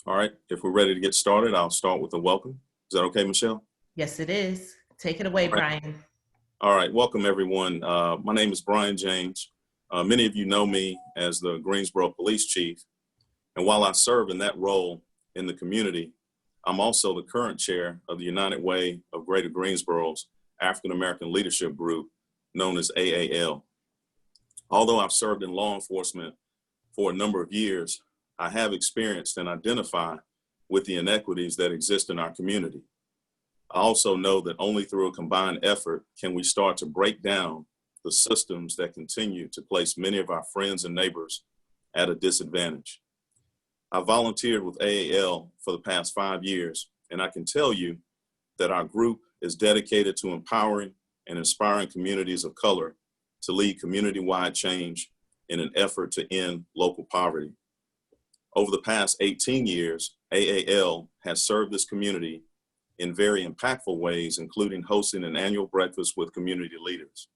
All right, if we're ready to get started, I'll start with a welcome. Is that okay, Michelle? Yes, it is. Take it away, All right. Brian. All right, welcome everyone. My name is Brian James. Many of you know me as the Greensboro Police Chief. And while I serve in that role in the community, I'm also the current chair of the United Way of Greater Greensboro's African American Leadership Group, known as AAL. Although I've served in law enforcement for a number of years, I have experienced and identified with the inequities that exist in our community. I also know that only through a combined effort can we start to break down the systems that continue to place many of our friends and neighbors at a disadvantage. I volunteered with AAL for the past 5 years, and I can tell you that our group is dedicated to empowering and inspiring communities of color to lead community-wide change in an effort to end local poverty. Over the past 18 years, AAL has served this community in very impactful ways, including hosting an annual breakfast with community leaders.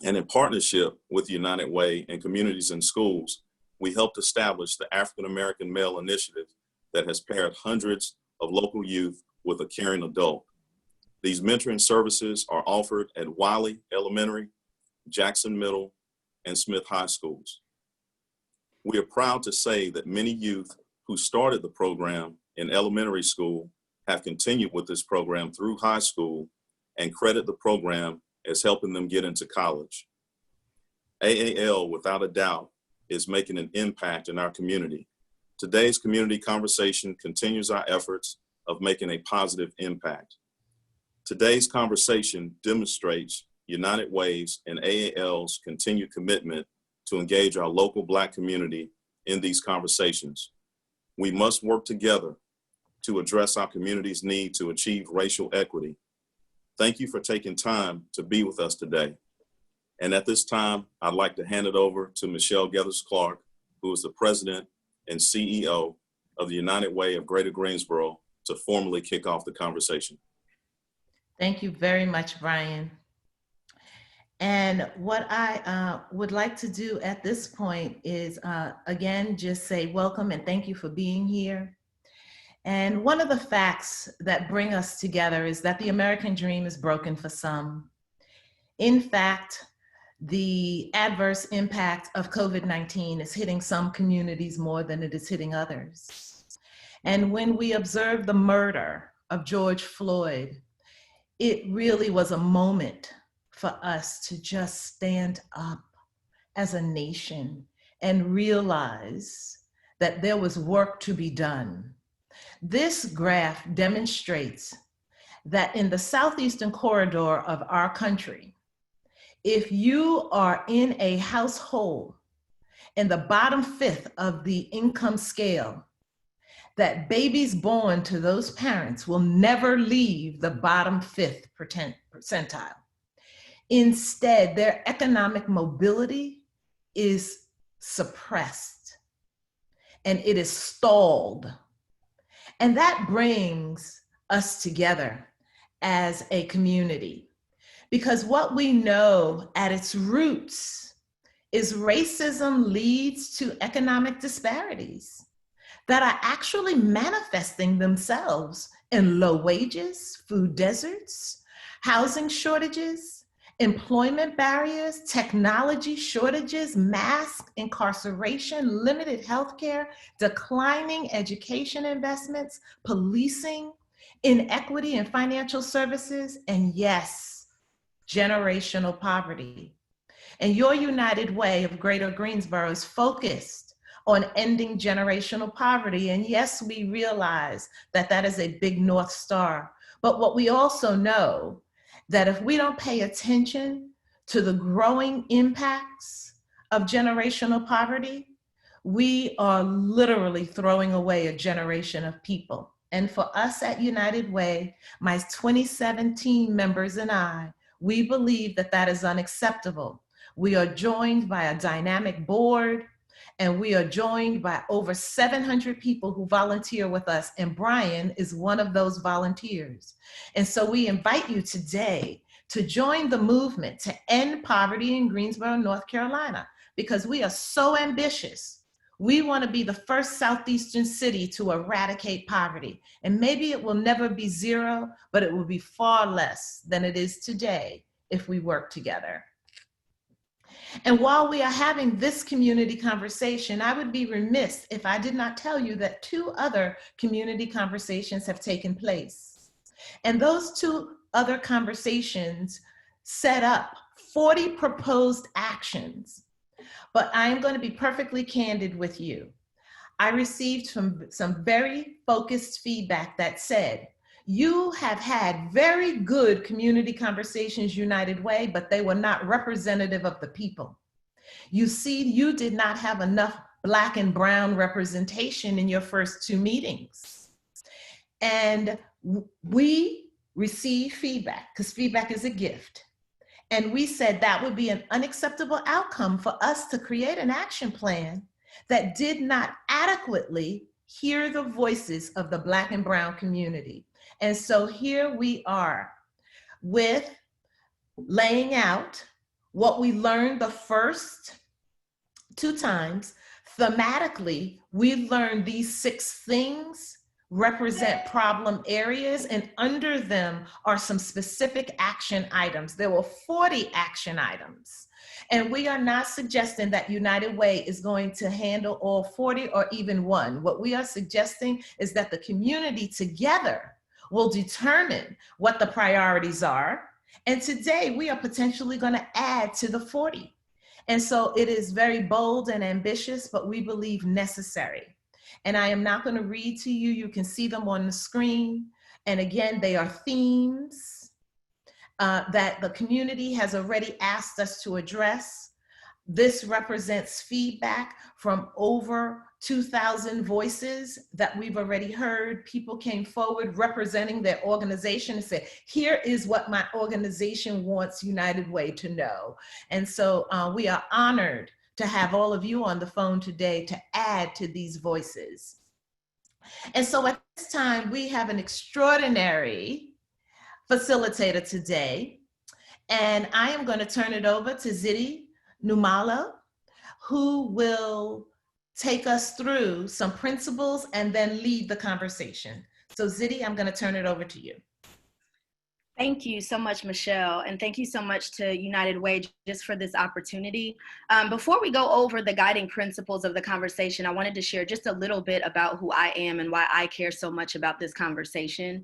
And in partnership with the United Way and communities and schools, we helped establish the African American Male Initiative that has paired hundreds of local youth with a caring adult. These mentoring services are offered at Wiley Elementary, Jackson Middle, and Smith High Schools. We are proud to say that many youth who started the program in elementary school have continued with this program through high school and credit the program as helping them get into college. AAL, without a doubt, is making an impact in our community. Today's community conversation continues our efforts of making a positive impact. Today's conversation demonstrates United Way's and AAL's continued commitment to engage our local Black community in these conversations. We must work together to address our community's need to achieve racial equity. Thank you for taking time to be with us today. And at this time, I'd like to hand it over to Michelle Geathers-Clark, who is the President and CEO of the United Way of Greater Greensboro, to formally kick off the conversation. Thank you very much, Brian. And what I would like to do at this point is, again, just say welcome and thank you for being here. And one of the facts that bring us together is that the American dream is broken for some. In fact, the adverse impact of COVID-19 is hitting some communities more than it is hitting others. And when we observed the murder of George Floyd, it really was a moment for us to just stand up as a nation and realize that there was work to be done. This graph demonstrates that in the southeastern corridor of our country, if you are in a household in the bottom fifth of the income scale, that babies born to those parents will never leave the bottom fifth percentile. Instead, their economic mobility is suppressed and it is stalled. And that brings us together as a community. Because what we know at its roots is racism leads to economic disparities that are actually manifesting themselves in low wages, food deserts, housing shortages, employment barriers, technology shortages, mass incarceration, limited healthcare, declining education investments, policing, inequity in financial services, and yes, generational poverty. And your United Way of Greater Greensboro is focused on ending generational poverty. And yes, we realize that that is a big North Star. But what we also know that if we don't pay attention to the growing impacts of generational poverty, we are literally throwing away a generation of people. And for us at United Way, my 2017 members and I, we believe that that is unacceptable. We are joined by a dynamic board, and we are joined by over 700 people who volunteer with us, and Brian is one of those volunteers. And so we invite you today to join the movement to end poverty in Greensboro, North Carolina, because we are so ambitious. We want to be the first Southeastern city to eradicate poverty. And maybe it will never be zero, but it will be far less than it is today if we work together. And while we are having this community conversation, I would be remiss if I did not tell you that 2 other community conversations have taken place. And those 2 other conversations set up 40 proposed actions. But I'm going to be perfectly candid with you. I received some very focused feedback that said, you have had very good community conversations United Way, but they were not representative of the people. You see, you did not have enough Black and brown representation in your first 2 meetings. And we received feedback, because feedback is a gift. And we said that would be an unacceptable outcome for us to create an action plan that did not adequately hear the voices of the Black and brown community. And so here we are with laying out what we learned the first 2 times. Thematically, we learned these 6 things represent problem areas, and under them are some specific action items. There were 40 action items. And we are not suggesting that United Way is going to handle all 40 or even 1. What we are suggesting is that the community together will determine what the priorities are. And today we are potentially going to add to the 40. And so it is very bold and ambitious, but we believe necessary. And I am not going to read to you. You can see them on the screen. And again, they are themes that the community has already asked us to address. This represents feedback from over 2,000 voices that we've already heard. People came forward representing their organization and said, here is what my organization wants United Way to know. And so we are honored to have all of you on the phone today to add to these voices. And so at this time, we have an extraordinary facilitator today. And I am going to turn it over to Zidi Numalo, who will take us through some principles and then lead the conversation. So Zidi, I'm going to turn it over to you. Thank you so much, Michelle, and thank you so much to United Way just for this opportunity. Before we go over the guiding principles of the conversation, I wanted to share just a little bit about who I am and why I care so much about this conversation.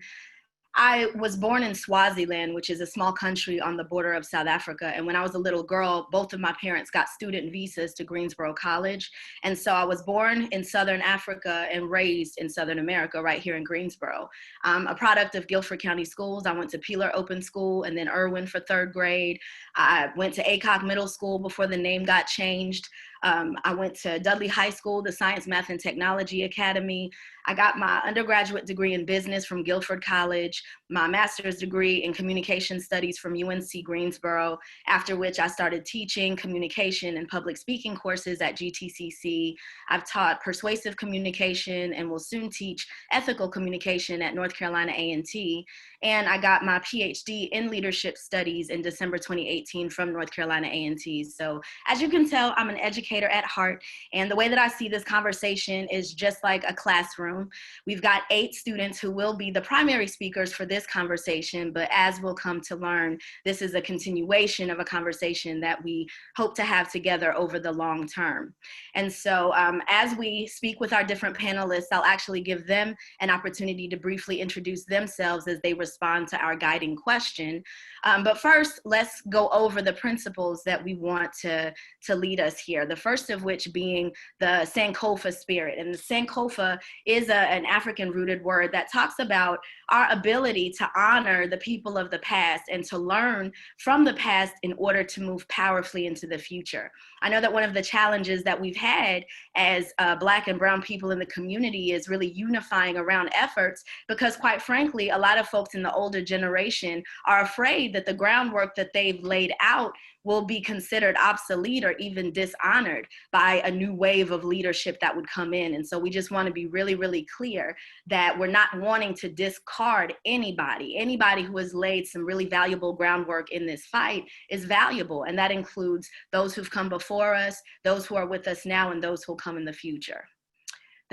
I was born in Swaziland, which is a small country on the border of South Africa. And when I was a little girl, both of my parents got student visas to Greensboro College. And so I was born in Southern Africa and raised in Southern America, right here in Greensboro. I'm a product of Guilford County Schools. I went to Peeler Open School and then Irwin for 3rd grade. I went to Aycock Middle School before the name got changed. I went to Dudley High School, the Science, Math, and Technology Academy. I got my undergraduate degree in business from Guilford College, my master's degree in communication studies from UNC Greensboro, after which I started teaching communication and public speaking courses at GTCC. I've taught persuasive communication and will soon teach ethical communication at North Carolina A&T. And I got my PhD in leadership studies in December 2018 from North Carolina A&T. So as you can tell, I'm an educator at heart. And the way that I see this conversation is just like a classroom. We've got 8 students who will be the primary speakers for this conversation, but as we'll come to learn, this is a continuation of a conversation that we hope to have together over the long term. And so as we speak with our different panelists, I'll actually give them an opportunity to briefly introduce themselves as they respond to our guiding question. But first, let's go over the principles that we want to lead us here. The first of which being the Sankofa Spirit. And the Sankofa is an African-rooted word that talks about our ability to honor the people of the past and to learn from the past in order to move powerfully into the future. I know that one of the challenges that we've had as Black and brown people in the community is really unifying around efforts, because quite frankly, a lot of folks in the older generation are afraid that the groundwork that they've laid out will be considered obsolete or even dishonored by a new wave of leadership that would come in. And so we just want to be really, really clear that we're not wanting to discard anybody who has laid some really valuable groundwork in this fight is valuable. And that includes those who've come before us, those who are with us now, and those who will come in the future.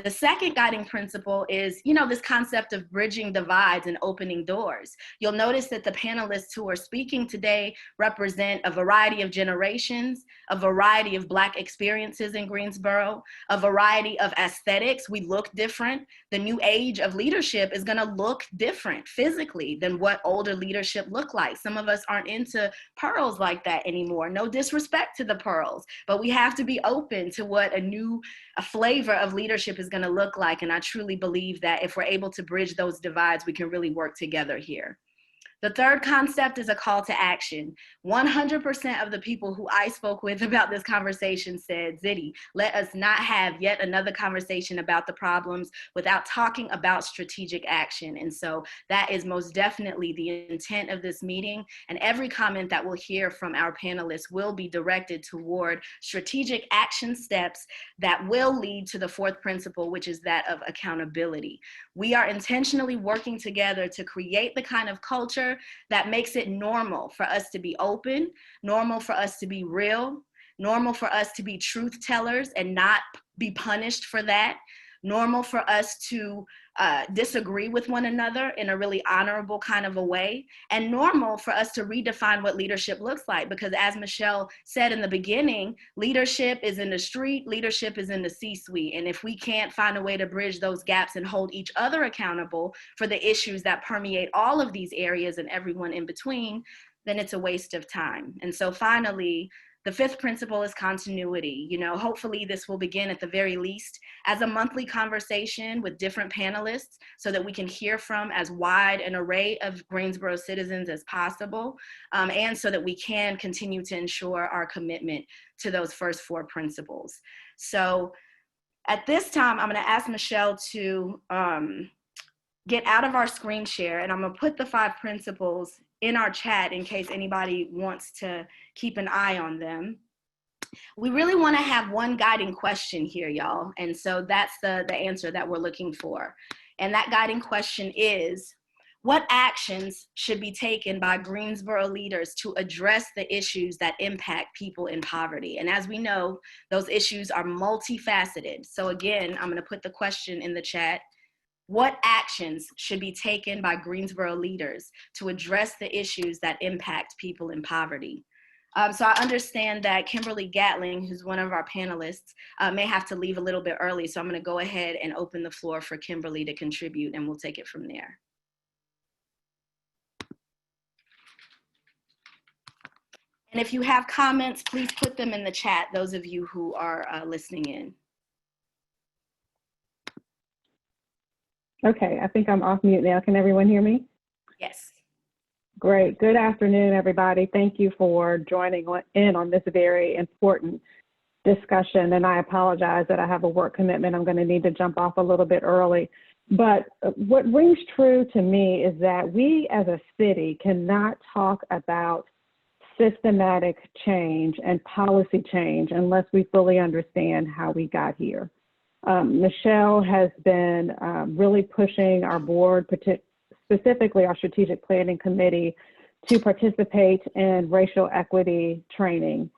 The second guiding principle is, this concept of bridging divides and opening doors. You'll notice that the panelists who are speaking today represent a variety of generations, a variety of Black experiences in Greensboro, a variety of aesthetics. We look different. The new age of leadership is going to look different physically than what older leadership looked like. Some of us aren't into pearls like that anymore. No disrespect to the pearls, but we have to be open to what a flavor of leadership is going to look like. And I truly believe that if we're able to bridge those divides, we can really work together here. The third concept is a call to action. 100% of the people who I spoke with about this conversation said, Ziddy, let us not have yet another conversation about the problems without talking about strategic action. And so that is most definitely the intent of this meeting. And every comment that we'll hear from our panelists will be directed toward strategic action steps that will lead to the fourth principle, which is that of accountability. We are intentionally working together to create the kind of culture that makes it normal for us to be open, normal for us to be real, normal for us to be truth tellers and not be punished for that, normal for us to disagree with one another in a really honorable kind of a way, and normal for us to redefine what leadership looks like. Because as Michelle said in the beginning, leadership is in the street, leadership is in the C-suite. And if we can't find a way to bridge those gaps and hold each other accountable for the issues that permeate all of these areas and everyone in between, then it's a waste of time. And so finally, the fifth principle is continuity. Hopefully this will begin at the very least as a monthly conversation with different panelists so that we can hear from as wide an array of Greensboro citizens as possible, and so that we can continue to ensure our commitment to those first four principles. So at this time, I'm going to ask Michelle to get out of our screen share, and I'm going to put the 5 principles in our chat in case anybody wants to keep an eye on them. We really want to have one guiding question here, y'all. And so that's the answer that we're looking for. And that guiding question is, what actions should be taken by Greensboro leaders to address the issues that impact people in poverty? And as we know, those issues are multifaceted. So again, I'm going to put the question in the chat. What actions should be taken by Greensboro leaders to address the issues that impact people in poverty? So I understand that Kimberly Gatling, who's one of our panelists, may have to leave a little bit early. So I'm going to go ahead and open the floor for Kimberly to contribute, and we'll take it from there. And if you have comments, please put them in the chat, those of you who are listening in. Okay, I think I'm off mute now. Can everyone hear me? Yes. Great. Good afternoon, everybody. Thank you for joining in on this very important discussion. And I apologize that I have a work commitment. I'm going to need to jump off a little bit early. But what rings true to me is that we as a city cannot talk about systematic change and policy change unless we fully understand how we got here. Michelle has been really pushing our board, specifically our strategic planning committee, to participate in racial equity training.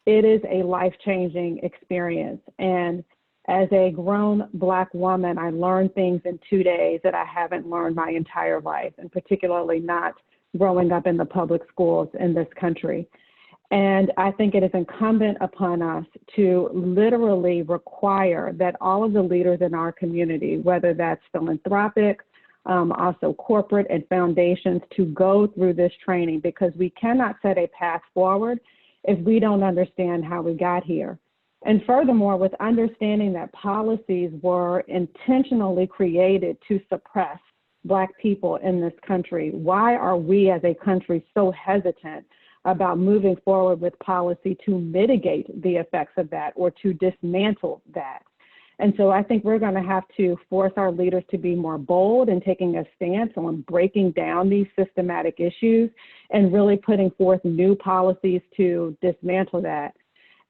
It is a life-changing experience. And as a grown Black woman, I learned things in 2 days that I haven't learned my entire life, and particularly not growing up in the public schools in this country. And I think it is incumbent upon us to literally require that all of the leaders in our community, whether that's philanthropic, also corporate and foundations, to go through this training, because we cannot set a path forward if we don't understand how we got here. And furthermore, with understanding that policies were intentionally created to suppress Black people in this country, why are we as a country so hesitant about moving forward with policy to mitigate the effects of that or to dismantle that? And so I think we're going to have to force our leaders to be more bold in taking a stance on breaking down these systematic issues and really putting forth new policies to dismantle that.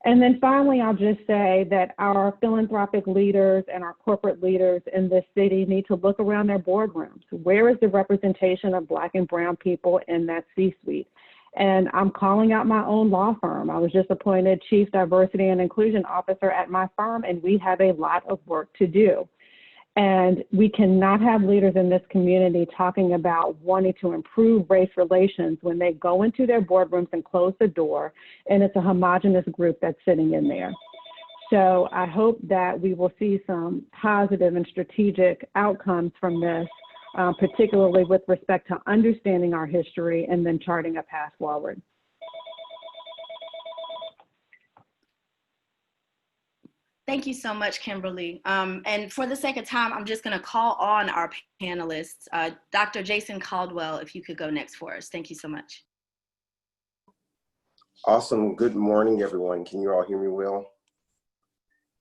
And then finally, I'll just say that our philanthropic leaders and our corporate leaders in this city need to look around their boardrooms. Where is the representation of Black and brown people in that C-suite? And I'm calling out my own law firm. I was just appointed Chief Diversity and Inclusion Officer at my firm, and we have a lot of work to do. And we cannot have leaders in this community talking about wanting to improve race relations when they go into their boardrooms and close the door, and it's a homogenous group that's sitting in there. So I hope that we will see some positive and strategic outcomes from this, particularly with respect to understanding our history and then charting a path forward. Thank you so much, Kimberly. And for the sake of time, I'm just going to call on our panelists. Dr. Jason Caldwell, if you could go next for us. Thank you so much. Awesome. Good morning, everyone. Can you all hear me well?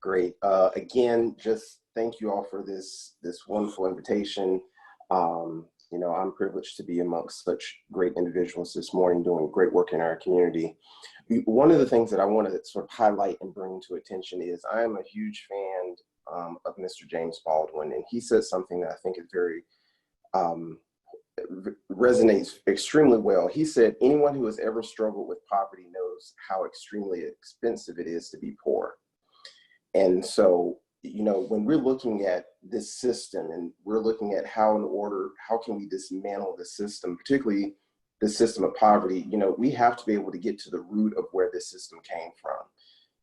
Great. Again, just thank you all for this wonderful invitation. You know, I'm privileged to be amongst such great individuals this morning doing great work in our community. One of the things that I want to sort of highlight and bring to attention is I am a huge fan of Mr. James Baldwin, and he said something that I think is very, resonates extremely well. He said, anyone who has ever struggled with poverty knows how extremely expensive it is to be poor. And so, you know, when we're looking at this system and we're looking at how can we dismantle the system, particularly the system of poverty, you know, we have to be able to get to the root of where this system came from.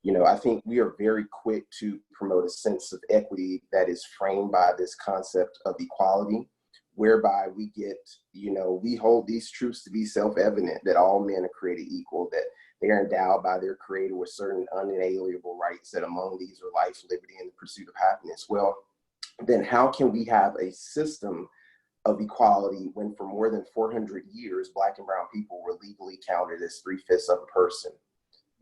You know, I think we are very quick to promote a sense of equity that is framed by this concept of equality, whereby we get, you know, we hold these truths to be self-evident, that all men are created equal, that they are endowed by their creator with certain unalienable rights, that among these are life, liberty, and the pursuit of happiness. Well, then how can we have a system of equality when for more than 400 years, Black and brown people were legally counted as 3/5 of a person?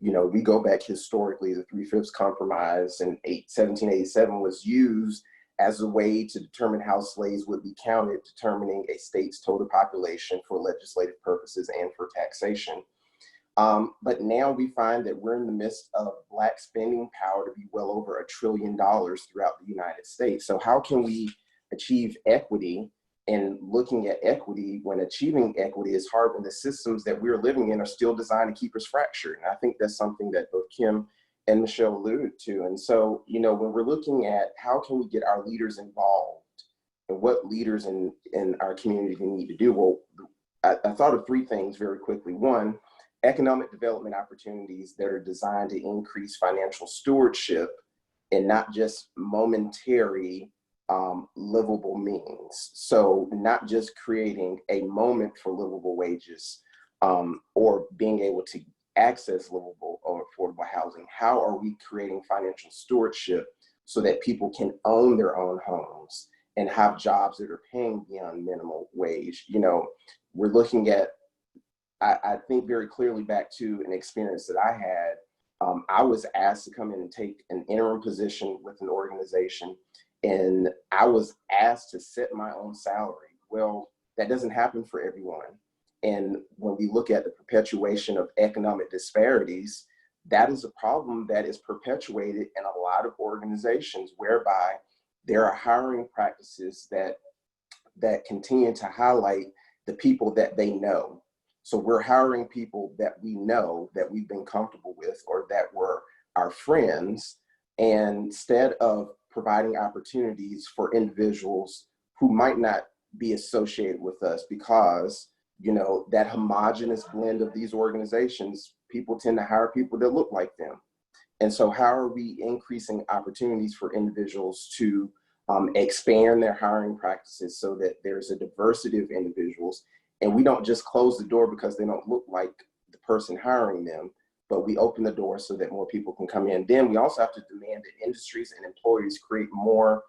You know, we go back historically, the 3/5 compromise in 1787 was used as a way to determine how slaves would be counted, determining a state's total population for legislative purposes and for taxation. But now we find that we're in the midst of Black spending power to be well over $1 trillion throughout the United States. So how can we achieve equity? And looking at equity, when achieving equity is hard when the systems that we're living in are still designed to keep us fractured. And I think that's something that both Kim and Michelle alluded to. And so, you know, when we're looking at how can we get our leaders involved and what leaders in our community need to do, well, I thought of 3 things very quickly. One, economic development opportunities that are designed to increase financial stewardship and not just momentary livable means. So not just creating a moment for livable wages or being able to access livable or affordable housing. How are we creating financial stewardship so that people can own their own homes and have jobs that are paying beyond minimum wage? You know, we're looking at, I think very clearly back to an experience that I had. I was asked to come in and take an interim position with an organization, and I was asked to set my own salary. Well, that doesn't happen for everyone. And when we look at the perpetuation of economic disparities, that is a problem that is perpetuated in a lot of organizations, whereby there are hiring practices that continue to highlight the people that they know. So we're hiring people that we know, that we've been comfortable with, or that were our friends, and instead of providing opportunities for individuals who might not be associated with us, because, you know, that homogenous blend of these organizations, people tend to hire people that look like them. And so how are we increasing opportunities for individuals to expand their hiring practices so that there's a diversity of individuals, and we don't just close the door because they don't look like the person hiring them, but we open the door so that more people can come in. Then we also have to demand that industries and employers create more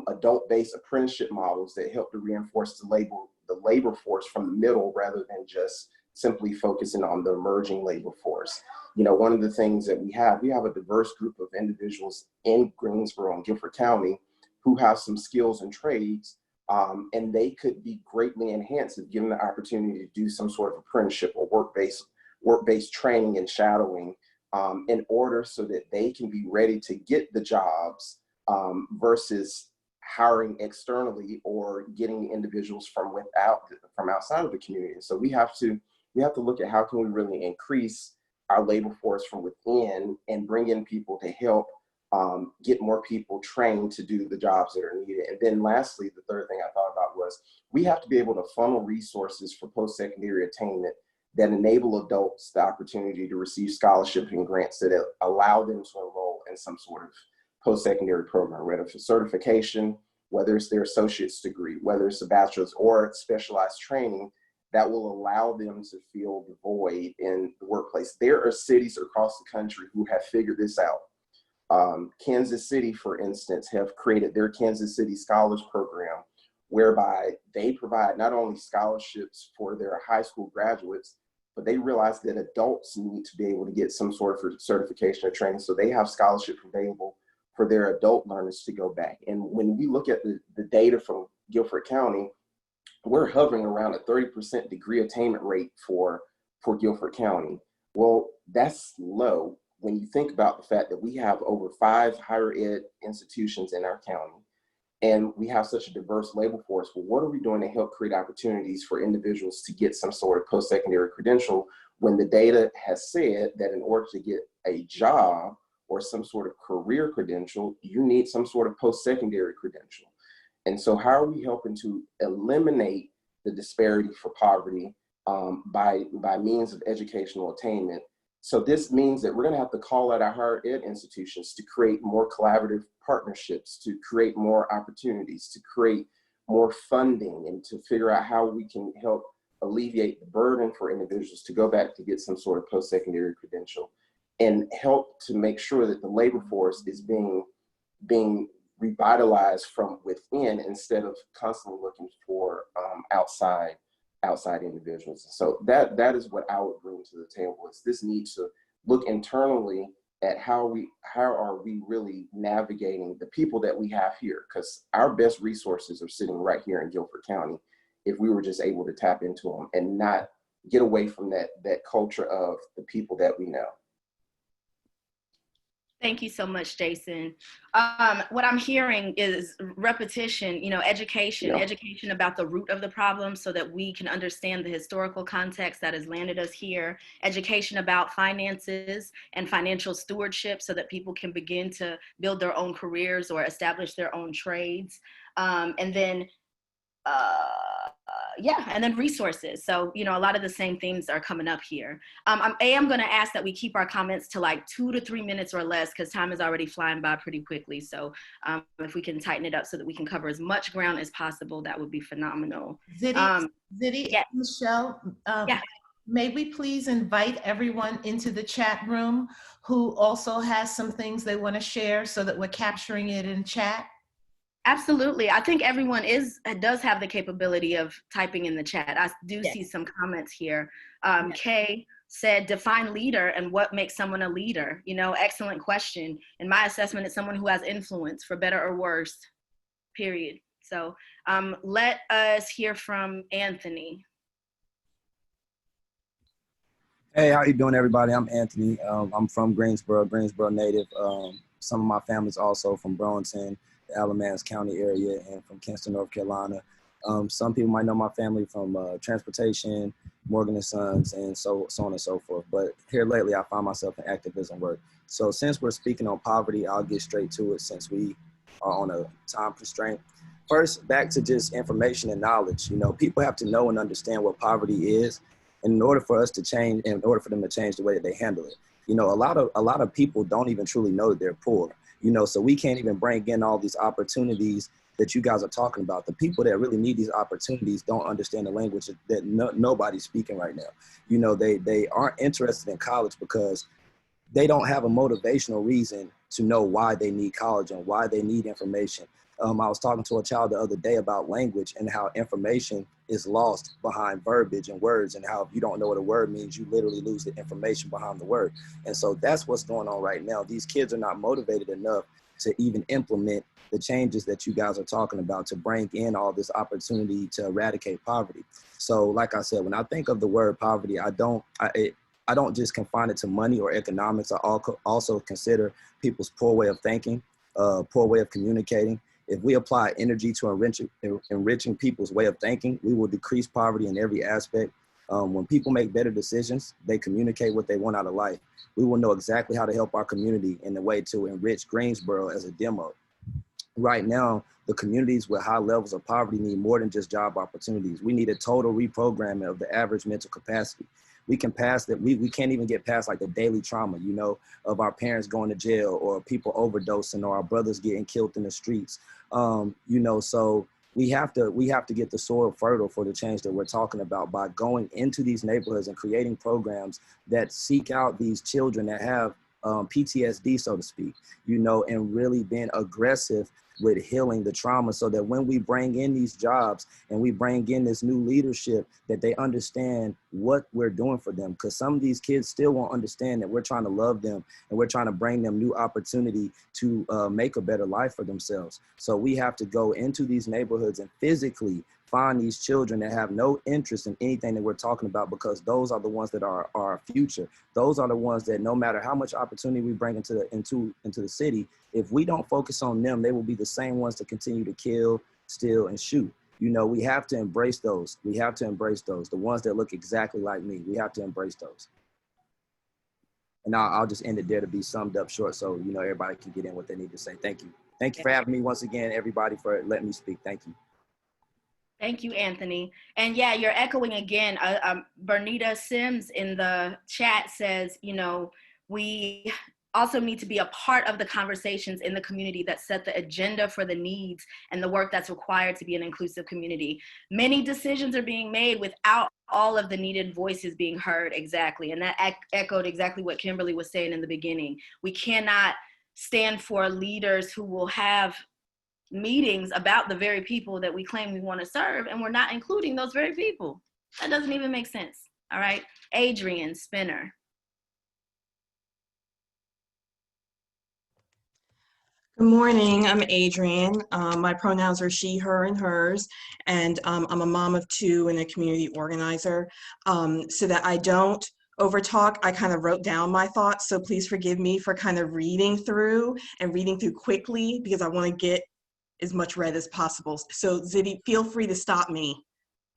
adult-based apprenticeship models that help to reinforce the labor force from the middle rather than just simply focusing on the emerging labor force. You know, one of the things that we have a diverse group of individuals in Greensboro and Guilford County who have some skills and trades, and they could be greatly enhanced if given the opportunity to do some sort of apprenticeship or work-based training and shadowing, in order so that they can be ready to get the jobs, versus hiring externally or getting individuals from outside of the community. And so we have to look at how can we really increase our labor force from within and bring in people to help get more people trained to do the jobs that are needed. And then lastly, the third thing I thought about was we have to be able to funnel resources for post-secondary attainment that enable adults the opportunity to receive scholarships and grants that allow them to enroll in some sort of post-secondary program, whether it's a certification, whether it's their associate's degree, whether it's a bachelor's or specialized training that will allow them to fill the void in the workplace. There are cities across the country who have figured this out. Kansas City, for instance, have created their Kansas City Scholars Program, whereby they provide not only scholarships for their high school graduates, but they realize that adults need to be able to get some sort of certification or training. So they have scholarships available for their adult learners to go back. And when we look at the data from Guilford County, we're hovering around a 30% degree attainment rate for Guilford County. Well, that's low when you think about the fact that we have over 5 higher ed institutions in our county, and we have such a diverse labor force. Well, what are we doing to help create opportunities for individuals to get some sort of post-secondary credential when the data has said that in order to get a job or some sort of career credential, you need some sort of post-secondary credential? And so how are we helping to eliminate the disparity for poverty by means of educational attainment? So this means that we're going to have to call out our higher ed institutions to create more collaborative partnerships, to create more opportunities, to create more funding, and to figure out how we can help alleviate the burden for individuals to go back to get some sort of post-secondary credential, and help to make sure that the labor force is being revitalized from within instead of constantly looking for outside individuals. So that is what I would bring to the table, is this need to look internally at how are we really navigating the people that we have here, because our best resources are sitting right here in Guilford County if we were just able to tap into them and not get away from that culture of the people that we know. Thank you so much, Jason. What I'm hearing is repetition, education about the root of the problem so that we can understand the historical context that has landed us here, education about finances and financial stewardship so that people can begin to build their own careers or establish their own trades, and then resources. So, a lot of the same things are coming up here. I'm going to ask that we keep our comments to like 2 to 3 minutes or less, because time is already flying by pretty quickly. So if we can tighten it up so that we can cover as much ground as possible, that would be phenomenal. Ziddy, yeah. Michelle, yeah. May we please invite everyone into the chat room who also has some things they want to share so that we're capturing it in chat? Absolutely. I think everyone does have the capability of typing in the chat. I do see some comments here. Kay said, define leader and what makes someone a leader. Excellent question. In my assessment, it's someone who has influence, for better or worse, period. So let us hear from Anthony. Hey, how you doing, everybody? I'm Anthony. I'm from Greensboro native. Some of my family's also from Burlington, the Alamance County area, and from Kinston, North Carolina. Some people might know my family from Transportation, Morgan & Sons, and so on and so forth. But here lately, I find myself in activism work. So since we're speaking on poverty, I'll get straight to it since we are on a time constraint. First, back to just information and knowledge. People have to know and understand what poverty is. And in order for them to change the way that they handle it. A lot of people don't even truly know that they're poor. So we can't even bring in all these opportunities that you guys are talking about. The people that really need these opportunities don't understand the language that nobody's speaking right now. They aren't interested in college because they don't have a motivational reason to know why they need college and why they need information. I was talking to a child the other day about language and how information is lost behind verbiage and words, and how if you don't know what a word means, you literally lose the information behind the word. And so that's what's going on right now. These kids are not motivated enough to even implement the changes that you guys are talking about, to bring in all this opportunity to eradicate poverty. So like I said, when I think of the word poverty, I don't just confine it to money or economics. I also consider people's poor way of thinking, poor way of communicating. If we apply energy to enriching people's way of thinking, we will decrease poverty in every aspect. When people make better decisions, they communicate what they want out of life. We will know exactly how to help our community in the way to enrich Greensboro as a demo. Right now, the communities with high levels of poverty need more than just job opportunities. We need a total reprogramming of the average mental capacity. We can pass that. We can't even get past like the daily trauma, you know, of our parents going to jail, or people overdosing, or our brothers getting killed in the streets. You know, so we have to get the soil fertile for the change that we're talking about by going into these neighborhoods and creating programs that seek out these children that have PTSD, so to speak, you know, and really being aggressive with healing the trauma, so that when we bring in these jobs and we bring in this new leadership, that they understand what we're doing for them. Because some of these kids still won't understand that we're trying to love them and we're trying to bring them new opportunity to make a better life for themselves. So we have to go into these neighborhoods and physically find these children that have no interest in anything that we're talking about, because those are the ones that are our future. Those are the ones that no matter how much opportunity we bring into the city, if we don't focus on them, they will be the same ones to continue to kill, steal, and shoot. You know, we have to embrace those. We have to embrace those. The ones that look exactly like me, we have to embrace those. And I'll just end it there to be summed up short, so, you know, everybody can get in what they need to say. Thank you. Thank you for having me once again, everybody, for letting me speak. Thank you. Thank you, Anthony. And yeah, you're echoing again. Bernita Sims in the chat says, you know, we also need to be a part of the conversations in the community that set the agenda for the needs and the work that's required to be an inclusive community. Many decisions are being made without all of the needed voices being heard. Exactly. And that echoed exactly what Kimberly was saying in the beginning. We cannot stand for leaders who will have meetings about the very people that we claim we want to serve, and we're not including those very people. That doesn't even make sense. All right. Adrian Spinner. Good morning, I'm Adrienne. My pronouns are she, her, and hers, and I'm a mom of two and a community organizer. So that I don't overtalk, I kind of wrote down my thoughts, so please forgive me for kind of reading through quickly, because I want to get as much read as possible. So Ziddy, feel free to stop me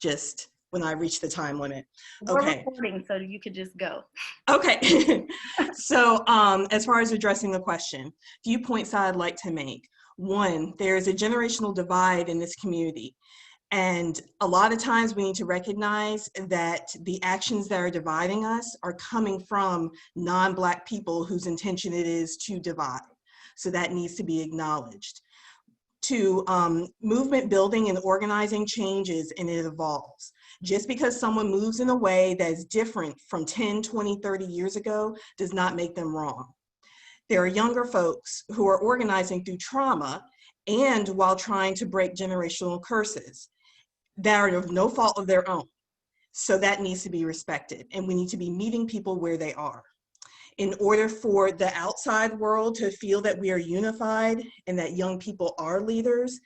just when I reach the time limit. We're Okay. recording, so you could just go. Okay. So as far as addressing the question, few points I'd like to make. One, there's a generational divide in this community. And a lot of times we need to recognize that the actions that are dividing us are coming from non-Black people whose intention it is to divide. So that needs to be acknowledged. To movement building and organizing changes, and it evolves. Just because someone moves in a way that is different from 10, 20, 30 years ago does not make them wrong. There are younger folks who are organizing through trauma and while trying to break generational curses that are of no fault of their own. So that needs to be respected, and we need to be meeting people where they are. In order for the outside world to feel that we are unified and that young people are leaders,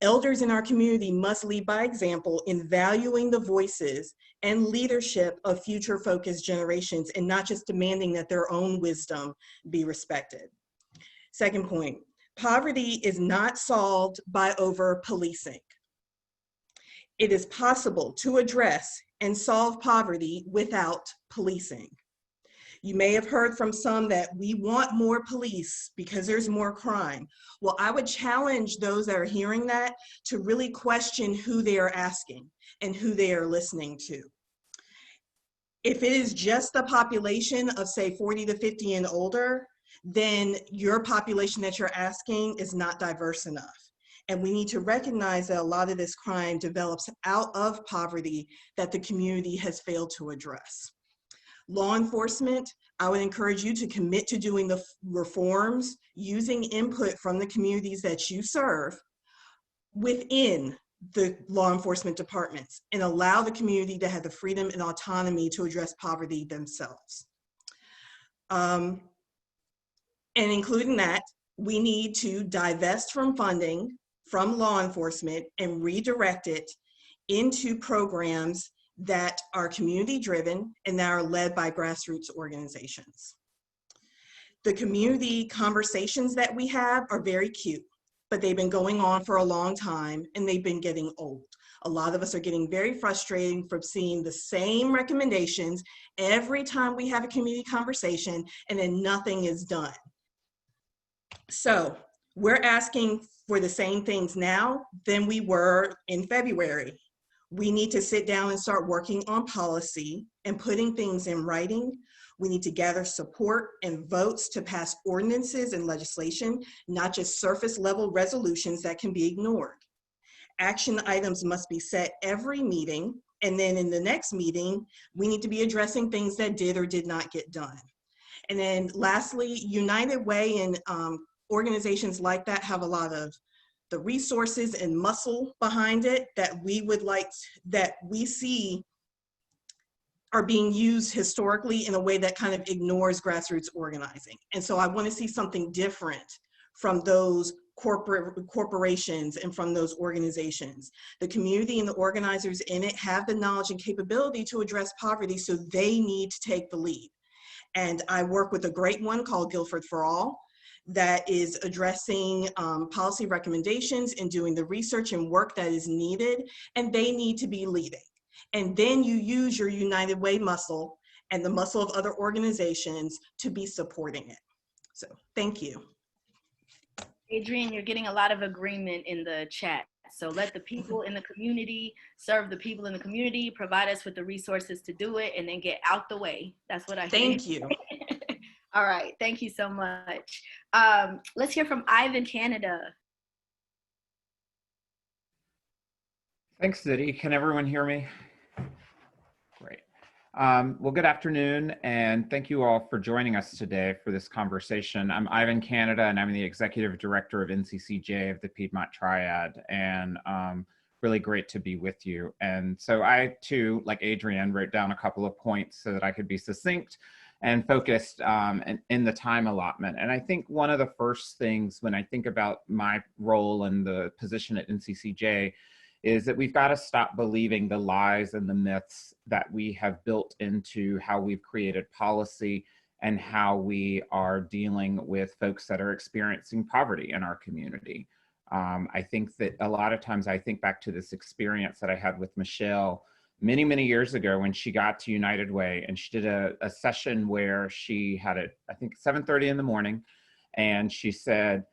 elders in our community must lead by example in valuing the voices and leadership of future-focused generations, and not just demanding that their own wisdom be respected. Second point, poverty is not solved by over-policing. It is possible to address and solve poverty without policing. You may have heard from some that we want more police because there's more crime. Well, I would challenge those that are hearing that to really question who they are asking and who they are listening to. If it is just the population of, say, 40 to 50 and older, then your population that you're asking is not diverse enough. And we need to recognize that a lot of this crime develops out of poverty that the community has failed to address. Law enforcement, I would encourage you to commit to doing the reforms using input from the communities that you serve within the law enforcement departments, and allow the community to have the freedom and autonomy to address poverty themselves. And including that, we need to divest from funding from law enforcement and redirect it into programs that are community driven and that are led by grassroots organizations. The community conversations that we have are very cute, but they've been going on for a long time and they've been getting old. A lot of us are getting very frustrated from seeing the same recommendations every time we have a community conversation and then nothing is done. So we're asking for the same things now than we were in February. We need to sit down and start working on policy and putting things in writing. We need to gather support and votes to pass ordinances and legislation, not just surface level resolutions that can be ignored. Action items must be set every meeting, and then in the next meeting, we need to be addressing things that did or did not get done. And then lastly, United Way and organizations like that have a lot of the resources and muscle behind it that we would like, that we see are being used historically in a way that kind of ignores grassroots organizing. And so I want to see something different from those corporations and from those organizations. The community and the organizers in it have the knowledge and capability to address poverty, so they need to take the lead. And I work with a great one called Guilford for All that is addressing policy recommendations and doing the research and work that is needed, and they need to be leading. And then you use your United Way muscle and the muscle of other organizations to be supporting it. So thank you. Adrienne, you're getting a lot of agreement in the chat. So let the people in the community serve the people in the community, provide us with the resources to do it, and then get out the way. That's what I hear. Thank you. All right, thank you so much. Let's hear from Ivan, Canada. Thanks, Ziddy. Can everyone hear me? Great. Well, good afternoon, and thank you all for joining us today for this conversation. I'm Ivan, Canada, and I'm the Executive Director of NCCJ of the Piedmont Triad, and really great to be with you. And so I, too, like Adrienne, wrote down a couple of points so that I could be succinct and focused in the time allotment. And I think one of the first things when I think about my role and the position at NCCJ is that we've got to stop believing the lies and the myths that we have built into how we've created policy and how we are dealing with folks that are experiencing poverty in our community. I think that a lot of times I think back to this experience that I had with Michelle many, many years ago when she got to United Way, and she did a session where she had it, I think 7:30 in the morning, and she said,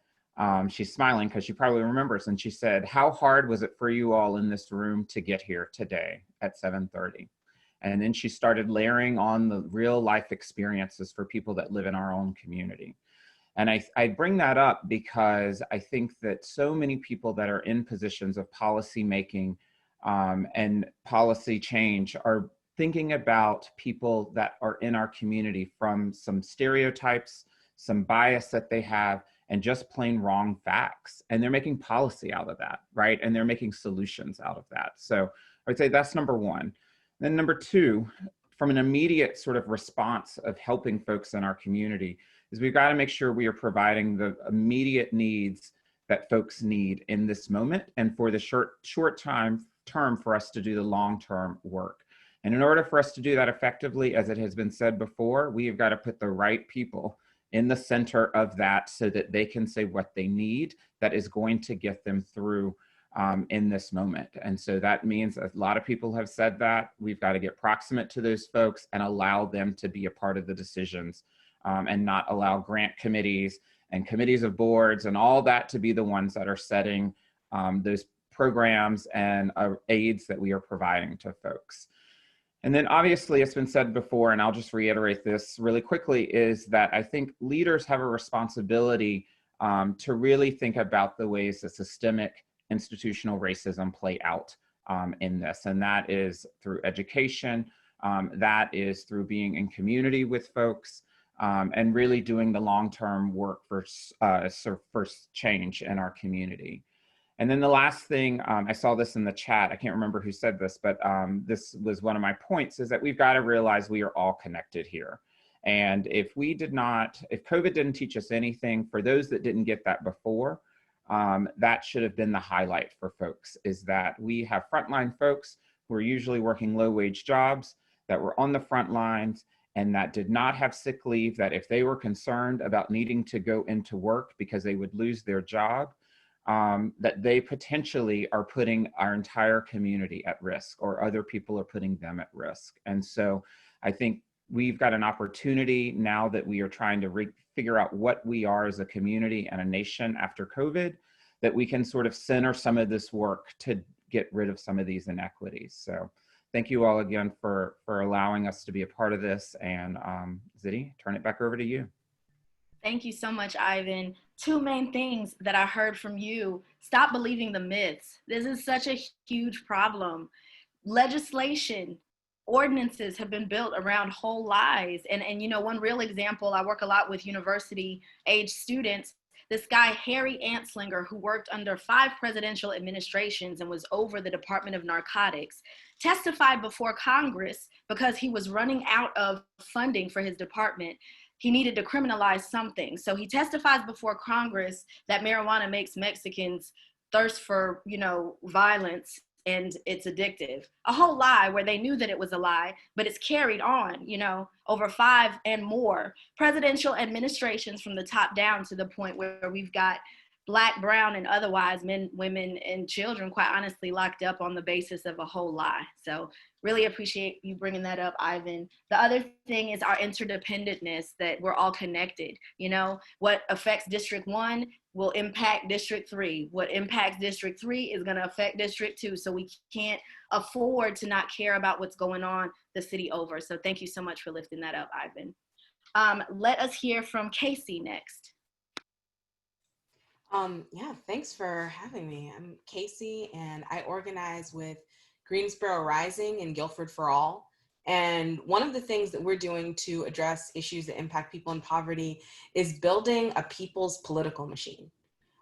she's smiling because she probably remembers, and she said, how hard was it for you all in this room to get here today at 7:30? And then she started layering on the real life experiences for people that live in our own community. And I bring that up because I think that so many people that are in positions of policy making and policy change are thinking about people that are in our community from some stereotypes, some bias that they have, and just plain wrong facts. And they're making policy out of that, right? And they're making solutions out of that. So I would say that's number one. Then number two, from an immediate sort of response of helping folks in our community, is we've got to make sure we are providing the immediate needs that folks need in this moment and for the short term for us to do the long-term work. And in order for us to do that effectively, as it has been said before, we've got to put the right people in the center of that so that they can say what they need that is going to get them through in this moment. And so that means a lot of people have said that we've got to get proximate to those folks and allow them to be a part of the decisions and not allow grant committees and committees of boards and all that to be the ones that are setting those programs and aids that we are providing to folks. And then obviously it's been said before, and I'll just reiterate this really quickly, is that I think leaders have a responsibility to really think about the ways that systemic institutional racism play out in this. And that is through education, that is through being in community with folks, and really doing the long-term work for change in our community. And then the last thing, I saw this in the chat, I can't remember who said this, but this was one of my points, is that we've got to realize we are all connected here. And if COVID didn't teach us anything, for those that didn't get that before, that should have been the highlight for folks, is that we have frontline folks who are usually working low-wage jobs, that were on the front lines, and that did not have sick leave, that if they were concerned about needing to go into work because they would lose their job, that they potentially are putting our entire community at risk, or other people are putting them at risk. And so I think we've got an opportunity now that we are trying to figure out what we are as a community and a nation after COVID, that we can sort of center some of this work to get rid of some of these inequities. So thank you all again for allowing us to be a part of this. And Ziddy, turn it back over to you. Thank you so much, Ivan. Two main things that I heard from you: stop believing the myths. This is such a huge problem. Legislation, ordinances have been built around whole lies. And you know, one real example, I work a lot with university age students. This guy, Harry Anslinger, who worked under 5 presidential administrations and was over the Department of Narcotics, testified before Congress because he was running out of funding for his department. He needed to criminalize something. So he testifies before Congress that marijuana makes Mexicans thirst for, you know, violence, and it's addictive. A whole lie, where they knew that it was a lie, but it's carried on, you know, over 5 and more presidential administrations from the top down, to the point where we've got Black, brown, and otherwise men, women, and children, quite honestly, locked up on the basis of a whole lie. So really appreciate you bringing that up, Ivan. The other thing is our interdependentness, that we're all connected. You know, what affects District 1 will impact District 3. What impacts District 3 is going to affect District 2. So we can't afford to not care about what's going on the city over. So thank you so much for lifting that up, Ivan. Let us hear from Casey next. Yeah, thanks for having me. I'm Casey, and I organize with Greensboro Rising and Guilford for All. And one of the things that we're doing to address issues that impact people in poverty is building a people's political machine.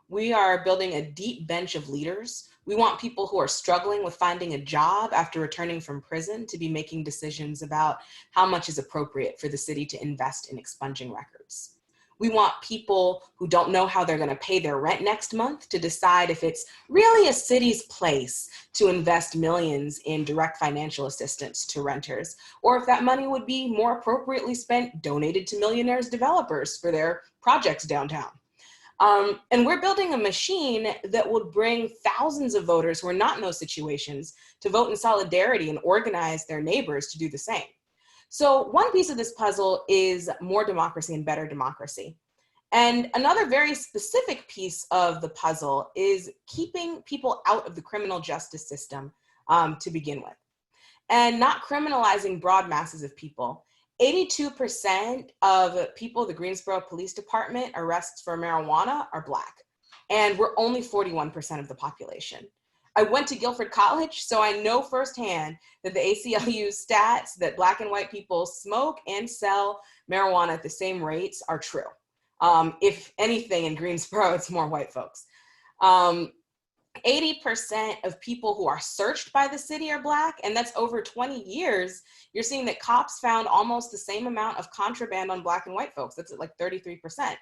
We are building a deep bench of leaders. We want people who are struggling with finding a job after returning from prison to be making decisions about how much is appropriate for the city to invest in expunging records. We want people who don't know how they're going to pay their rent next month to decide if it's really a city's place to invest millions in direct financial assistance to renters, or if that money would be more appropriately spent donated to millionaires developers for their projects downtown. And we're building a machine that would bring thousands of voters who are not in those situations to vote in solidarity and organize their neighbors to do the same. So one piece of this puzzle is more democracy and better democracy. And another very specific piece of the puzzle is keeping people out of the criminal justice system to begin with, and not criminalizing broad masses of people. 82% of people the Greensboro Police Department arrests for marijuana are Black, and we're only 41% of the population. I went to Guilford College, so I know firsthand that the ACLU stats that Black and white people smoke and sell marijuana at the same rates are true. If anything, in Greensboro, it's more white folks. 80% of people who are searched by the city are Black, and that's over 20 years. You're seeing that cops found almost the same amount of contraband on Black and white folks. That's at like 33%.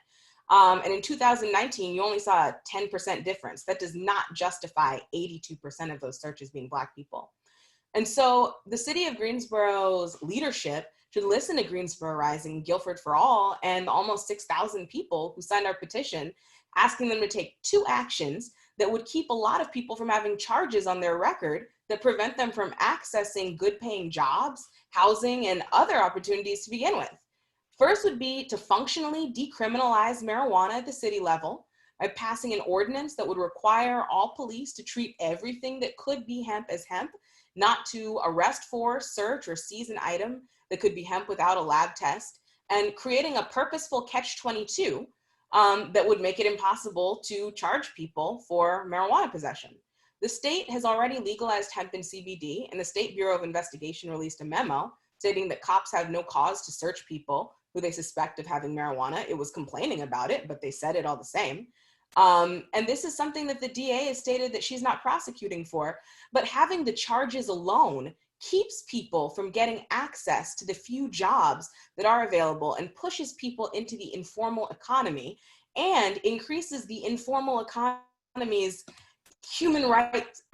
And in 2019, you only saw a 10% difference. That does not justify 82% of those searches being Black people. And so the city of Greensboro's leadership should listen to Greensboro Rising, Guilford for All, and the almost 6,000 people who signed our petition, asking them to take 2 actions that would keep a lot of people from having charges on their record that prevent them from accessing good paying jobs, housing, and other opportunities to begin with. First would be to functionally decriminalize marijuana at the city level by passing an ordinance that would require all police to treat everything that could be hemp as hemp, not to arrest for, search, or seize an item that could be hemp without a lab test, and creating a purposeful catch-22 that would make it impossible to charge people for marijuana possession. The state has already legalized hemp and CBD, and the State Bureau of Investigation released a memo stating that cops have no cause to search people who they suspect of having marijuana. It was complaining about it, but they said it all the same. And this is something that the DA has stated that she's not prosecuting for, but having the charges alone keeps people from getting access to the few jobs that are available and pushes people into the informal economy and increases the informal economy's human rights,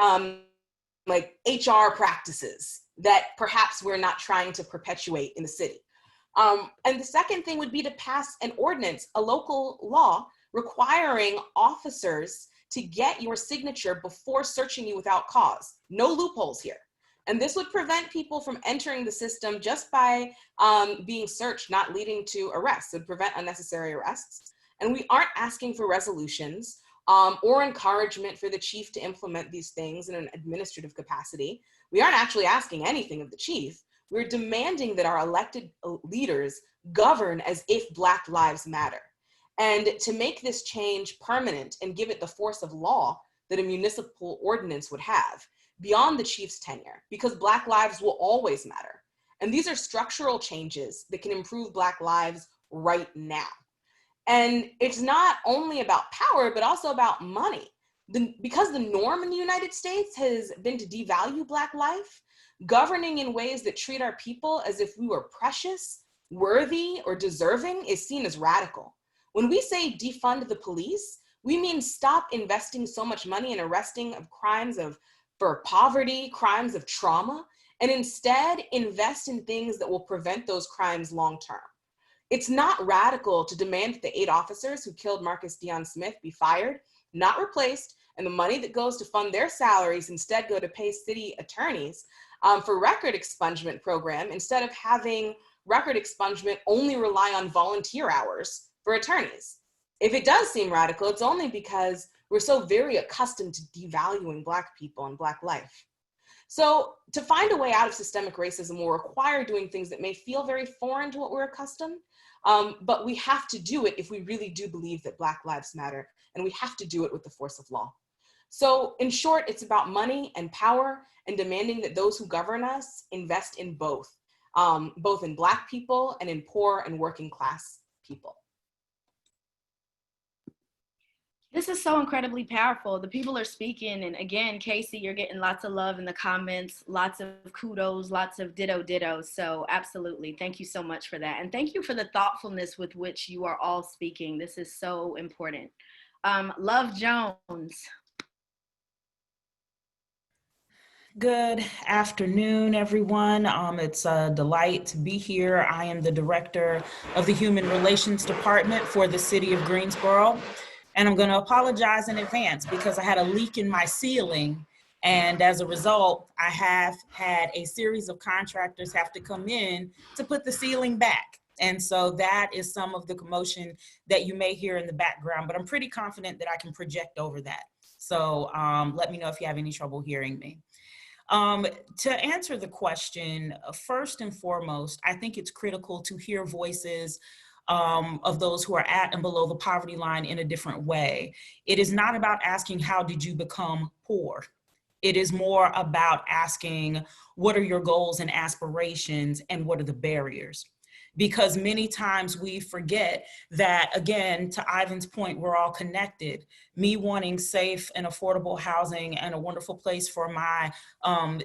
like HR practices that perhaps we're not trying to perpetuate in the city. And the second thing would be to pass an ordinance, a local law requiring officers to get your signature before searching you without cause. No loopholes here. And this would prevent people from entering the system just by being searched, not leading to arrests. It would prevent unnecessary arrests. And we aren't asking for resolutions or encouragement for the chief to implement these things in an administrative capacity. We aren't actually asking anything of the chief. We're demanding that our elected leaders govern as if Black lives matter. And to make this change permanent and give it the force of law that a municipal ordinance would have, beyond the chief's tenure, because Black lives will always matter. And these are structural changes that can improve Black lives right now. And it's not only about power, but also about money. Because the norm in the United States has been to devalue Black life, governing in ways that treat our people as if we were precious, worthy, or deserving is seen as radical. When we say defund the police, we mean stop investing so much money in arresting of crimes for poverty, crimes of trauma, and instead invest in things that will prevent those crimes long term. It's not radical to demand that the 8 officers who killed Marcus Dion Smith be fired, not replaced, and the money that goes to fund their salaries instead go to pay city attorneys for record expungement program, instead of having record expungement only rely on volunteer hours for attorneys. If it does seem radical, it's only because we're so very accustomed to devaluing Black people and Black life. So to find a way out of systemic racism will require doing things that may feel very foreign to what we're accustomed, but we have to do it if we really do believe that Black lives matter, and we have to do it with the force of law. So in short, it's about money and power and demanding that those who govern us invest in both in Black people and in poor and working class people. This is so incredibly powerful. The people are speaking. And again, Casey, you're getting lots of love in the comments, lots of kudos, lots of ditto. So absolutely. Thank you so much for that. And thank you for the thoughtfulness with which you are all speaking. This is so important. Love Jones. Good afternoon, everyone. It's a delight to be here. I am the director of the Human Relations Department for the city of Greensboro. And I'm going to apologize in advance because I had a leak in my ceiling. And as a result, I have had a series of contractors have to come in to put the ceiling back. And so that is some of the commotion that you may hear in the background, but I'm pretty confident that I can project over that. So let me know if you have any trouble hearing me. To answer the question, first and foremost, I think it's critical to hear voices of those who are at and below the poverty line in a different way. It is not about asking, how did you become poor? It is more about asking, what are your goals and aspirations and what are the barriers? Because many times we forget that, again, to Ivan's point, we're all connected. Me wanting safe and affordable housing and a wonderful place for my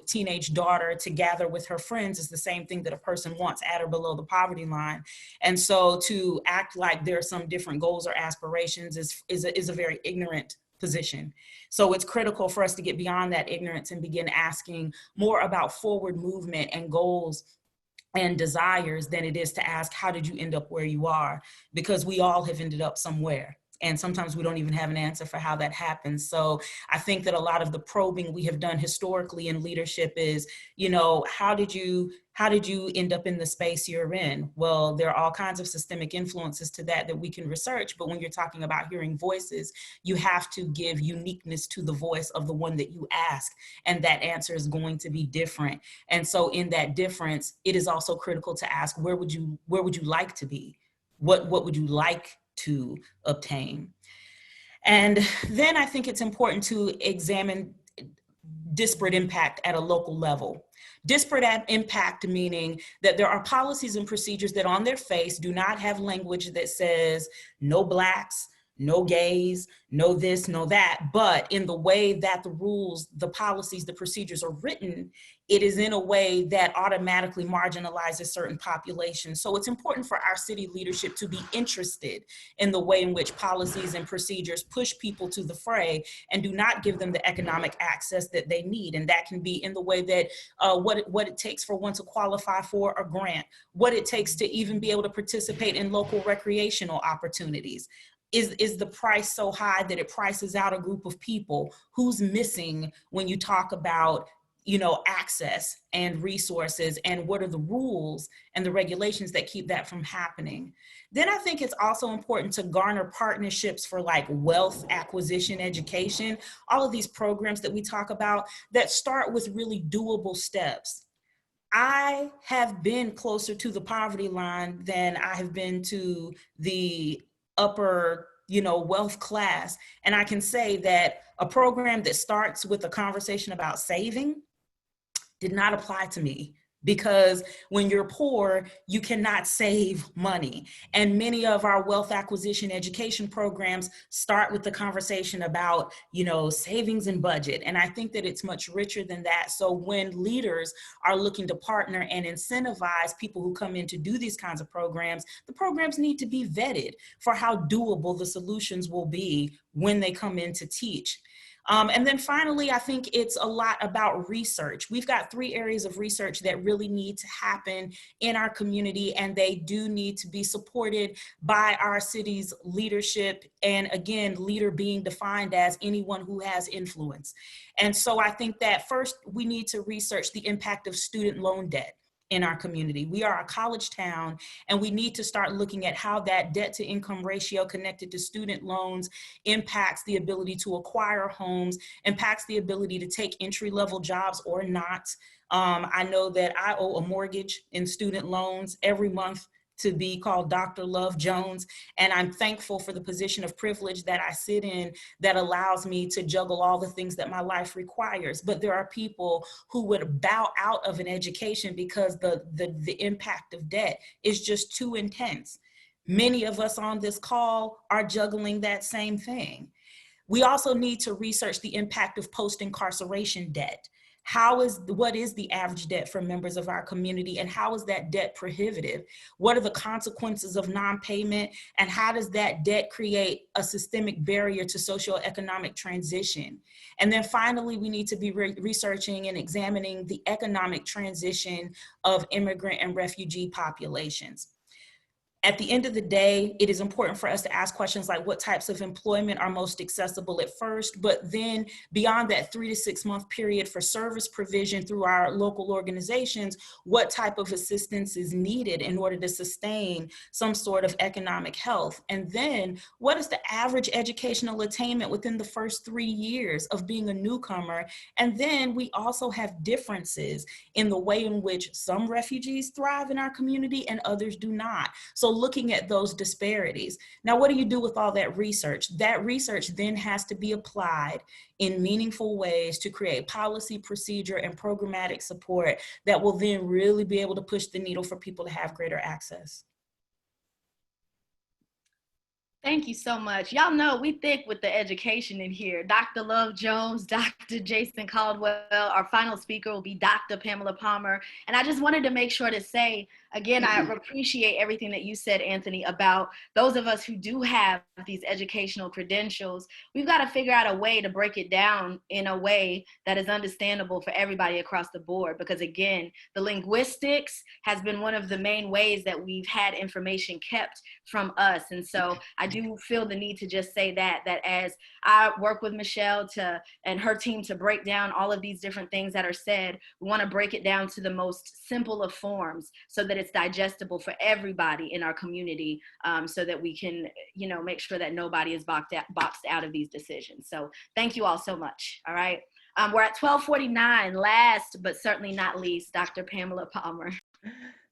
teenage daughter to gather with her friends is the same thing that a person wants at or below the poverty line. And so to act like there are some different goals or aspirations is a very ignorant position. So it's critical for us to get beyond that ignorance and begin asking more about forward movement and goals and desires than it is to ask, how did you end up where you are? Because we all have ended up somewhere. And sometimes we don't even have an answer for how that happens. So I think that a lot of the probing we have done historically in leadership is, you know, how did you end up in the space you're in? Well, there are all kinds of systemic influences to that we can research. But when you're talking about hearing voices, you have to give uniqueness to the voice of the one that you ask. And that answer is going to be different. And so in that difference, it is also critical to ask, where would you like to be? What would you like to obtain? And then I think it's important to examine disparate impact at a local level. Disparate impact meaning that there are policies and procedures that on their face do not have language that says no Blacks, no gays, no this, no that, but in the way that the rules, the policies, the procedures are written, it is in a way that automatically marginalizes certain populations. So it's important for our city leadership to be interested in the way in which policies and procedures push people to the fray and do not give them the economic access that they need. And that can be in the way that what it takes for one to qualify for a grant, what it takes to even be able to participate in local recreational opportunities. Is the price so high that it prices out a group of people? Who's missing when you talk about, you know, access and resources, and what are the rules and the regulations that keep that from happening? Then I think it's also important to garner partnerships for like wealth acquisition education, all of these programs that we talk about that start with really doable steps. I have been closer to the poverty line than I have been to the upper, you know, wealth class. And I can say that a program that starts with a conversation about saving did not apply to me, because when you're poor, you cannot save money. And many of our wealth acquisition education programs start with the conversation about, you know, savings and budget. And I think that it's much richer than that. So when leaders are looking to partner and incentivize people who come in to do these kinds of programs, the programs need to be vetted for how doable the solutions will be when they come in to teach. And then finally, I think it's a lot about research. We've got 3 areas of research that really need to happen in our community, and they do need to be supported by our city's leadership. And again, leader being defined as anyone who has influence. And so I think that first we need to research the impact of student loan debt in our community. We are a college town, and we need to start looking at how that debt to income ratio connected to student loans impacts the ability to acquire homes, impacts the ability to take entry-level jobs or not. I know that I owe a mortgage in student loans every month to be called Dr. Love Jones. And I'm thankful for the position of privilege that I sit in that allows me to juggle all the things that my life requires. But there are people who would bow out of an education because the impact of debt is just too intense. Many of us on this call are juggling that same thing. We also need to research the impact of post-incarceration debt. What is the average debt for members of our community, and how is that debt prohibitive? What are the consequences of non-payment, and how does that debt create a systemic barrier to socioeconomic transition? And then finally, we need to be researching and examining the economic transition of immigrant and refugee populations. At the end of the day, it is important for us to ask questions like what types of employment are most accessible at first, but then beyond that 3 to 6 month period for service provision through our local organizations, what type of assistance is needed in order to sustain some sort of economic health? And then what is the average educational attainment within the first 3 years of being a newcomer? And then we also have differences in the way in which some refugees thrive in our community and others do not. So looking at those disparities. Now, what do you do with all that research? That research then has to be applied in meaningful ways to create policy, procedure, and programmatic support that will then really be able to push the needle for people to have greater access. Thank you so much. Y'all know we thick with the education in here. Dr. Love Jones, Dr. Jason Caldwell, our final speaker will be Dr. Pamela Palmer. And I just wanted to make sure to say, again, I appreciate everything that you said, Anthony, about those of us who do have these educational credentials. We've got to figure out a way to break it down in a way that is understandable for everybody across the board. Because again, the linguistics has been one of the main ways that we've had information kept from us. And so I do feel the need to just say that as I work with Michelle and her team to break down all of these different things that are said, we want to break it down to the most simple of forms so that it's digestible for everybody in our community, so that we can, make sure that nobody is boxed out of these decisions. So thank you all so much. All right. We're at 12:49. Last, but certainly not least, Dr. Pamela Palmer.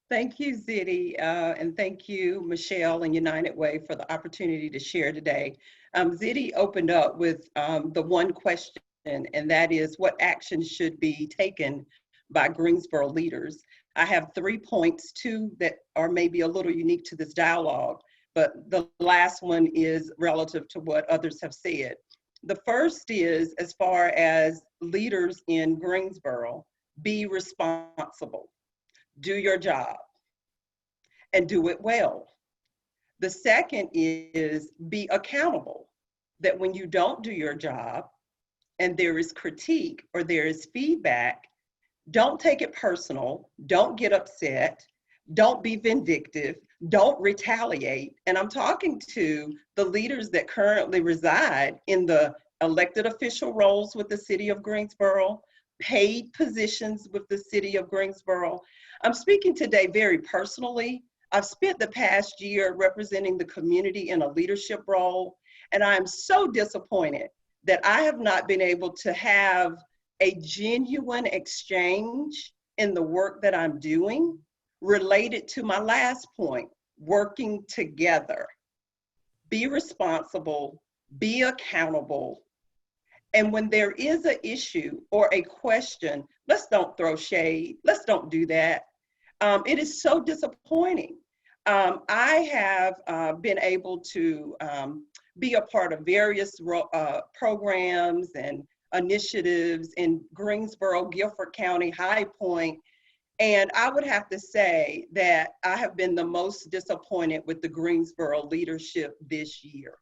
Thank you, Ziddy, and thank you, Michelle and United Way, for the opportunity to share today. Ziddy opened up with the one question and that is what action should be taken by Greensboro leaders. I have 3 points, 2 that are maybe a little unique to this dialogue, but the last one is relative to what others have said. The first is, as far as leaders in Greensboro, be responsible, do your job, and do it well. The second is be accountable, that when you don't do your job and there is critique or there is feedback, don't take it personal, don't get upset, don't be vindictive, don't retaliate. And I'm talking to the leaders that currently reside in the elected official roles with the city of Greensboro, paid positions with the city of Greensboro. I'm speaking today very personally. I've spent the past year representing the community in a leadership role, and I am so disappointed that I have not been able to have a genuine exchange in the work that I'm doing related to my last point, working together. Be responsible, be accountable, and when there is an issue or a question, let's don't throw shade, let's don't do that. It is so disappointing. I have been able to be a part of various programs and initiatives in Greensboro, Guilford County, High Point, and I would have to say that I have been the most disappointed with the Greensboro leadership this year.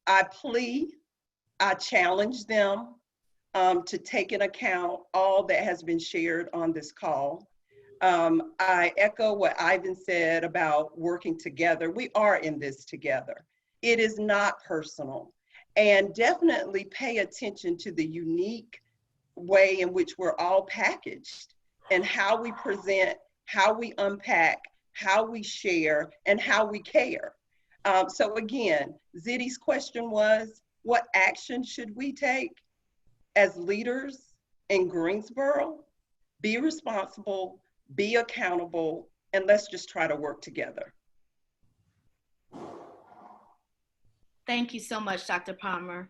I challenge them to take into account all that has been shared on this call. I echo what Ivan said about working together. We are in this together. It is not personal. And definitely pay attention to the unique way in which we're all packaged and how we present, how we unpack, how we share, and how we care. So again, Zitty's question was, what action should we take as leaders in Greensboro? Be responsible, be accountable, and let's just try to work together. Thank you so much, Dr. Palmer.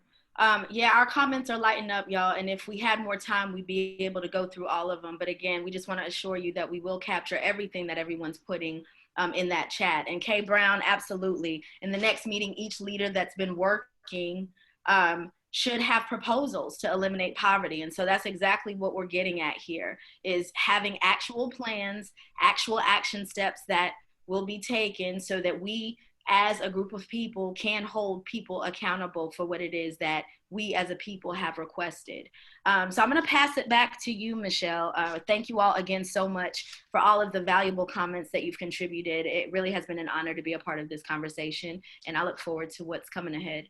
Yeah, our comments are lighting up, y'all. And if we had more time, we'd be able to go through all of them. But again, we just want to assure you that we will capture everything that everyone's putting in that chat. And Kay Brown, absolutely. In the next meeting, each leader that's been working should have proposals to eliminate poverty. And so that's exactly what we're getting at here, is having actual plans, actual action steps that will be taken so that we as a group of people can hold people accountable for what it is that we as a people have requested. So I'm gonna pass it back to you, Michelle. Thank you all again so much for all of the valuable comments that you've contributed. It really has been an honor to be a part of this conversation, and I look forward to what's coming ahead.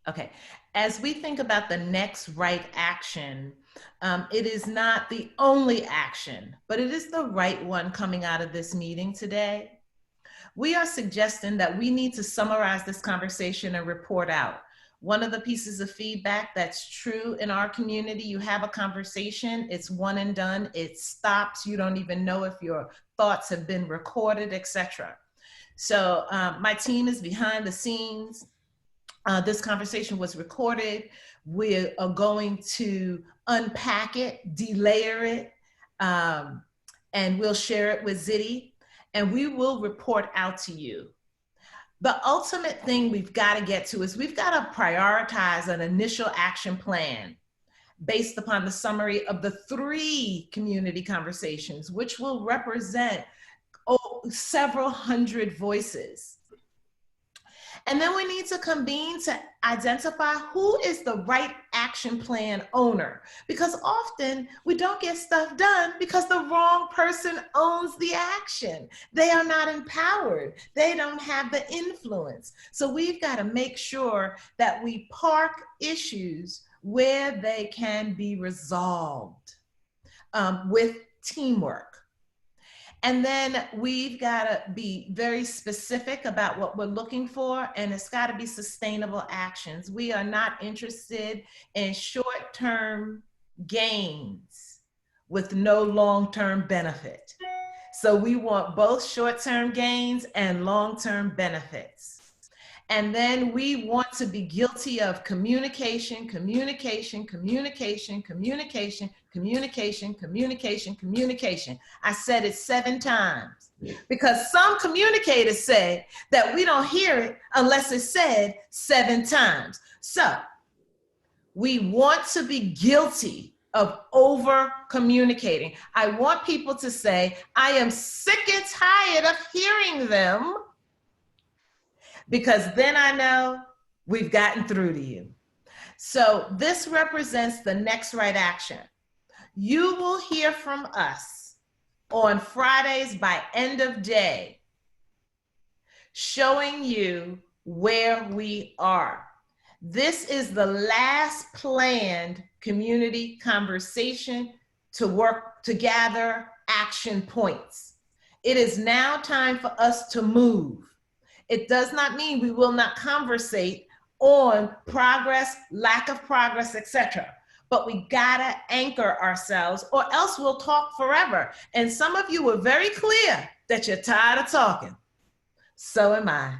Okay, as we think about the next right action, it is not the only action, but it is the right one coming out of this meeting today. We are suggesting that we need to summarize this conversation and report out. One of the pieces of feedback that's true in our community, you have a conversation, it's one and done, it stops, you don't even know if your thoughts have been recorded, etc. So my team is behind the scenes. This conversation was recorded. We are going to unpack it, delayer it, and we'll share it with Zitty, and we will report out to you. The ultimate thing we've got to get to is we've got to prioritize an initial action plan based upon the summary of the 3 community conversations, which will represent several hundred voices. And then we need to convene to identify who is the right action plan owner, because often we don't get stuff done because the wrong person owns the action. They are not empowered. They don't have the influence. So we've got to make sure that we park issues where they can be resolved with teamwork. And then we've got to be very specific about what we're looking for, and it's got to be sustainable actions. We are not interested in short-term gains with no long-term benefit. So we want both short-term gains and long-term benefits. And then we want to be guilty of communication, communication, communication, communication, communication, communication, communication. I said it 7 times because some communicators say that we don't hear it unless it's said 7 times. So we want to be guilty of over communicating. I want people to say, I am sick and tired of hearing them, because then I know we've gotten through to you. So this represents the next right action. You will hear from us on Fridays by end of day, showing you where we are. This is the last planned community conversation to gather action points. It is now time for us to move. It does not mean we will not conversate on progress, lack of progress, etc. But we gotta anchor ourselves or else we'll talk forever. And some of you were very clear that you're tired of talking. So am I.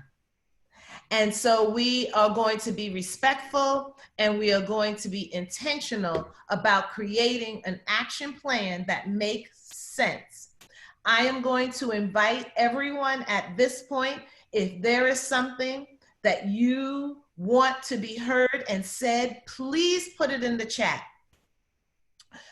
And so we are going to be respectful and we are going to be intentional about creating an action plan that makes sense. I am going to invite everyone at this point, if there is something that you want to be heard and said, please put it in the chat,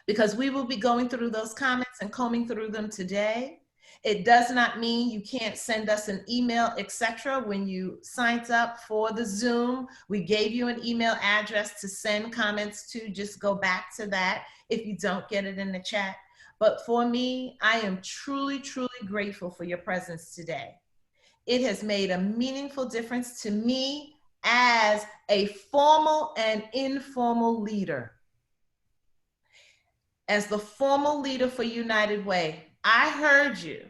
because we will be going through those comments and combing through them today. It does not mean you can't send us an email, etc. When you signed up for the Zoom, we gave you an email address to send comments to. Just go back to that if you don't get it in the chat. But for me, I am truly, truly grateful for your presence today. It has made a meaningful difference to me as a formal and informal leader. As the formal leader for United Way, I heard you.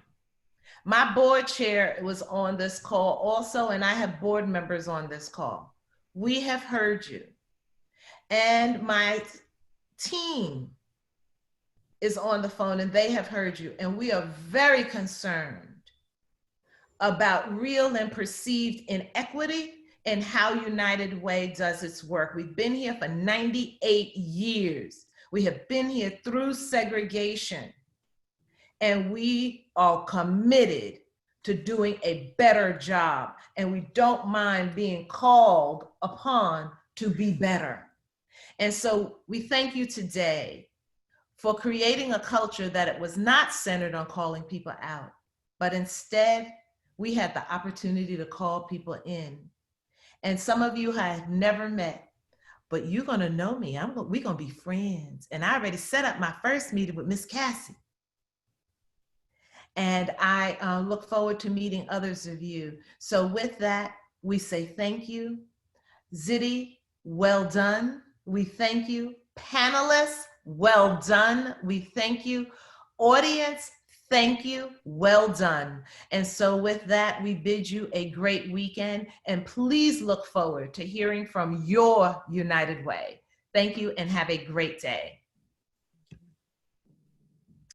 My board chair was on this call also, and I have board members on this call. We have heard you. And my team is on the phone and they have heard you. And we are very concerned about real and perceived inequity and how United Way does its work. We've been here for 98 years. We have been here through segregation, and we are committed to doing a better job, and we don't mind being called upon to be better. And so we thank you today for creating a culture that it was not centered on calling people out, but instead we had the opportunity to call people in. And some of you I have never met, but you're gonna know me. We're gonna be friends. And I already set up my first meeting with Miss Cassie. And I look forward to meeting others of you. So with that, we say thank you. Ziddy, well done. We thank you. Panelists, well done. We thank you. Audience, thank you. Well done. And so with that, we bid you a great weekend, and please look forward to hearing from your United Way. Thank you and have a great day.